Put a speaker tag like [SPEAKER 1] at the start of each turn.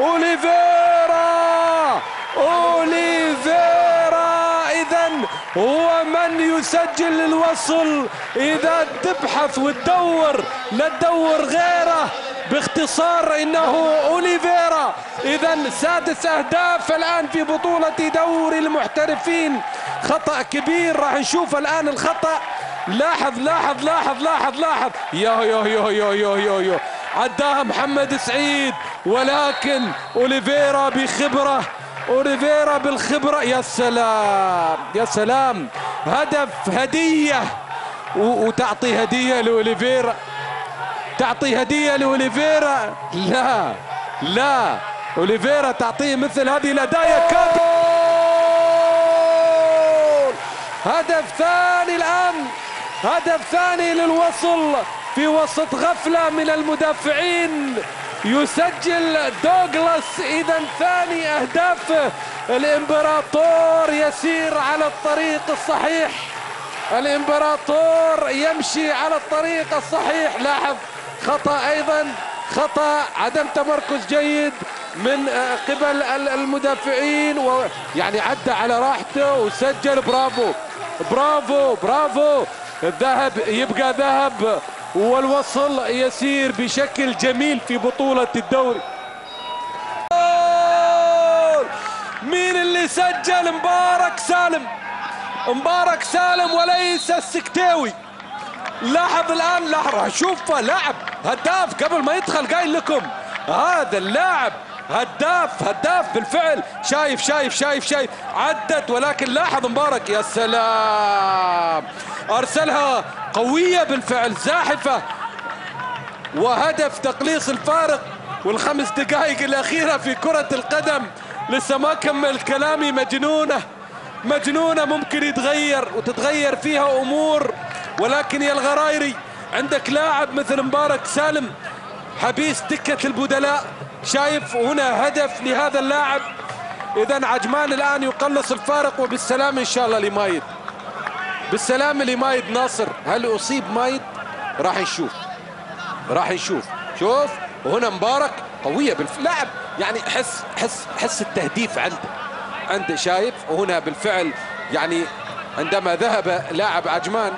[SPEAKER 1] أوليفيرا. إذن هو من يسجل الوصل. إذا تبحث وتدور لا تدور غيره، باختصار إنه أوليفيرا. إذن 6 أهداف الآن في بطولة دوري المحترفين. خطأ كبير، راح نشوف الآن الخطأ. لاحظ لاحظ لاحظ لاحظ لاحظ، يو عداها محمد سعيد، ولكن أوليفيرا بخبرة، أوليفيرا بالخبرة. يا سلام يا سلام، هدف هدية، وتعطي هدية لأوليفيرا، تعطي هدية لأوليفيرا. لا أوليفيرا تعطيه مثل هذه الهدايا. هدف ثاني الآن، هدف ثاني للوصل في وسط غفلة من المدافعين. يسجل دوغلاس. إذا ثاني أهداف الإمبراطور يسير على الطريق الصحيح، الإمبراطور يمشي على الطريق الصحيح. لاحظ خطأ أيضا، خطأ عدم تمركز جيد من قبل المدافعين، ويعني عدى على راحته وسجل. برافو برافو برافو. الذهب يبقى ذهب، والوصل يسير بشكل جميل في بطولة الدوري. مين اللي سجل؟ مبارك سالم، مبارك سالم وليس السكتاوي. لاحظ الآن، لاحظ شوف لاعب هداف قبل ما يدخل، قايل لكم هذا اللاعب هداف بالفعل. شايف عدت، ولكن لاحظ مبارك، يا سلام، أرسلها قوية بالفعل، زاحفة، وهدف تقليص الفارق. والخمس دقائق الأخيرة في كرة القدم لسه ما كمل كلامي، مجنونة ممكن يتغير وتتغير فيها أمور. ولكن يا الغرايري، عندك لاعب مثل مبارك سالم حبيس دكة البدلاء. شايف هنا هدف لهذا اللاعب. إذا عجمان الآن يقلص الفارق، وبالسلامة إن شاء الله لمايد، بالسلامة لمايد ناصر. هل أصيب مايد؟ راح نشوف. شوف وهنا مبارك قوية باللاعب، يعني حس التهديف عنده شايف. وهنا بالفعل يعني عندما ذهب لاعب عجمان